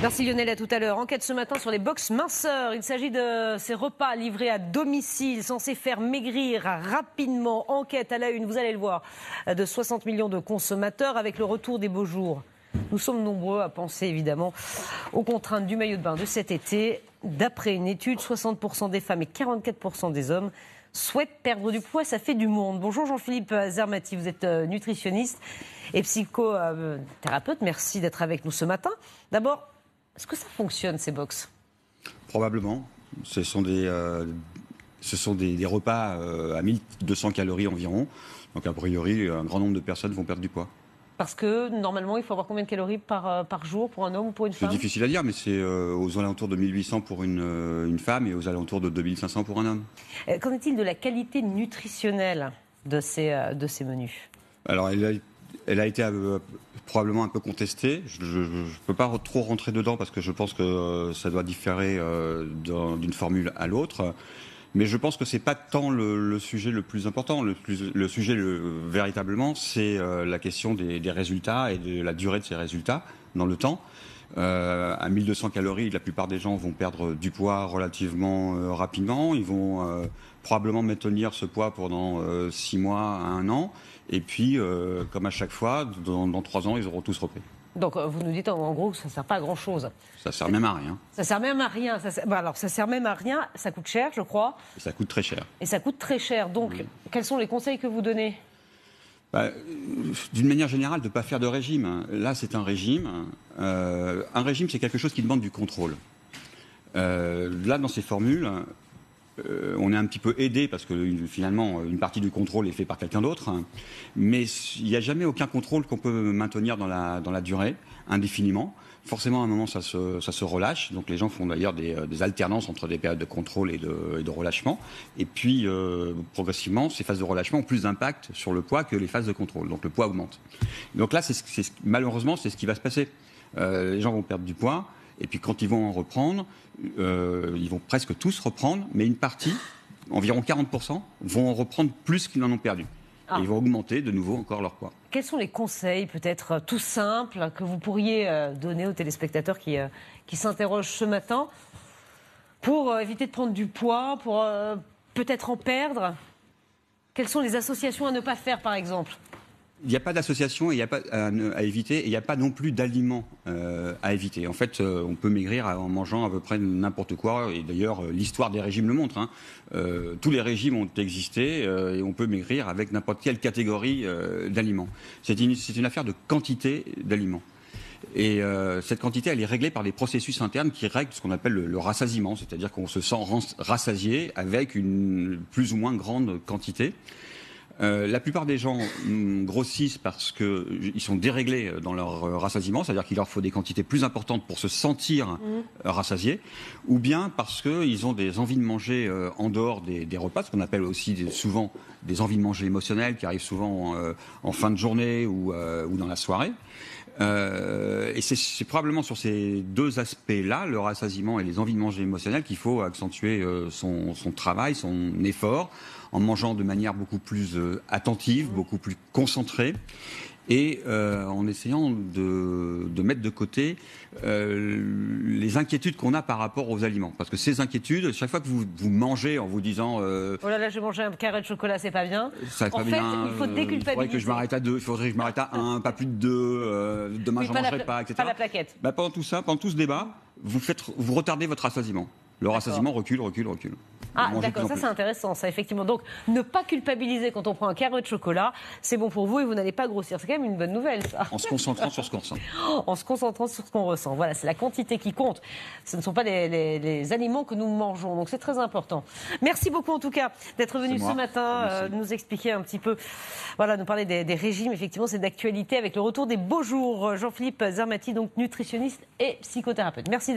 Merci Lionel, à tout à l'heure. Enquête ce matin sur les box minceurs. Il s'agit de ces repas livrés à domicile censés faire maigrir rapidement. Enquête à la une, vous allez le voir, de 60 millions de consommateurs avec le retour des beaux jours. Nous sommes nombreux à penser évidemment aux contraintes du maillot de bain de cet été. D'après une étude, 60% des femmes et 44% des hommes souhaitent perdre du poids. Ça fait du monde. Bonjour Jean-Philippe Zermati, vous êtes nutritionniste et psychothérapeute. Merci d'être avec nous ce matin. D'abord, est-ce que ça fonctionne ces box ? Probablement. Ce sont des repas à 1200 calories environ. Donc a priori, un grand nombre de personnes vont perdre du poids. Parce que normalement, il faut avoir combien de calories par jour pour un homme ou pour une femme ? C'est difficile à dire, mais c'est aux alentours de 1800 pour une femme et aux alentours de 2500 pour un homme. Qu'en est-il de la qualité nutritionnelle de ces menus ? Alors, elle a été probablement un peu contestée. Je ne peux pas trop rentrer dedans parce que je pense que ça doit différer d'une formule à l'autre. Mais je pense que c'est pas tant le sujet le plus important. Le sujet véritablement, c'est la question des résultats et de la durée de ces résultats dans le temps. À 1200 calories, la plupart des gens vont perdre du poids relativement rapidement. Ils vont probablement maintenir ce poids pendant 6 mois à 1 an. Et puis, comme à chaque fois, dans 3 ans, ils auront tous repris. Donc vous nous dites en gros que ça ne sert pas à grand-chose. Ça sert même à rien. Ça sert même à rien. Ça sert même à rien. Ça coûte cher, je crois. Et ça coûte très cher. Et ça coûte très cher. Donc, oui. Quels sont les conseils que vous donnez ? D'une manière générale, de ne pas faire de régime. Là, c'est un régime. Un régime, c'est quelque chose qui demande du contrôle. Là, dans ces formules, on est un petit peu aidé parce que finalement, une partie du contrôle est fait par quelqu'un d'autre. Mais il n'y a jamais aucun contrôle qu'on peut maintenir dans la durée, indéfiniment. Forcément, à un moment, ça se relâche. Donc, les gens font d'ailleurs des alternances entre des périodes de contrôle et de relâchement. Et puis, progressivement, ces phases de relâchement ont plus d'impact sur le poids que les phases de contrôle. Donc, le poids augmente. Donc là, malheureusement, c'est ce qui va se passer. Les gens vont perdre du poids. Et puis, quand ils vont en reprendre, ils vont presque tous reprendre. Mais une partie, environ 40%, vont en reprendre plus qu'ils n'en ont perdu. Et ils vont augmenter de nouveau encore leur poids. Quels sont les conseils, peut-être tout simples, que vous pourriez donner aux téléspectateurs qui s'interrogent ce matin pour éviter de prendre du poids, pour peut-être en perdre ? Quelles sont les associations à ne pas faire, par exemple ? Il n'y a pas d'association, il n'y a pas à éviter, et il n'y a pas non plus d'aliments à éviter. En fait, on peut maigrir en mangeant à peu près n'importe quoi, et d'ailleurs, l'histoire des régimes le montre. Tous les régimes ont existé, et on peut maigrir avec n'importe quelle catégorie d'aliments. C'est une affaire de quantité d'aliments. Et cette quantité, elle est réglée par des processus internes qui règlent ce qu'on appelle le rassasiement, c'est-à-dire qu'on se sent rassasié avec une plus ou moins grande quantité. La plupart des gens grossissent parce qu'ils sont déréglés dans leur rassasiement, c'est-à-dire qu'il leur faut des quantités plus importantes pour se sentir rassasiés, ou bien parce qu'ils ont des envies de manger en dehors des repas, ce qu'on appelle aussi souvent des envies de manger émotionnelles qui arrivent souvent en fin de journée ou dans la soirée. Et c'est probablement sur ces deux aspects-là, le rassasiement et les envies de manger émotionnelles, qu'il faut accentuer son travail, son effort, en mangeant de manière beaucoup plus attentive, beaucoup plus concentrée, et en essayant de mettre de côté les inquiétudes qu'on a par rapport aux aliments. Parce que ces inquiétudes, chaque fois que vous mangez en vous disant oh là là, j'ai mangé un carré de chocolat, c'est pas bien. Ça en fait, il faut déculpabiliser. Il faudrait que je m'arrête à 2, il faudrait que je m'arrête à 1, pas plus de 2, demain j'en mangerai pas, etc. Pas la plaquette. Pendant tout ce débat, vous retardez votre rassasiement. Le rassasiement recule. Ah d'accord, ça c'est intéressant, ça effectivement. Donc ne pas culpabiliser quand on prend un carré de chocolat, c'est bon pour vous et vous n'allez pas grossir. C'est quand même une bonne nouvelle, ça. En se concentrant sur ce qu'on ressent. En se concentrant sur ce qu'on ressent. Voilà, c'est la quantité qui compte. Ce ne sont pas les aliments que nous mangeons, donc c'est très important. Merci beaucoup en tout cas d'être venu ce matin nous expliquer un petit peu, voilà, nous parler des régimes. Effectivement, c'est d'actualité avec le retour des beaux jours. Jean-Philippe Zermati, donc nutritionniste et psychothérapeute. Merci.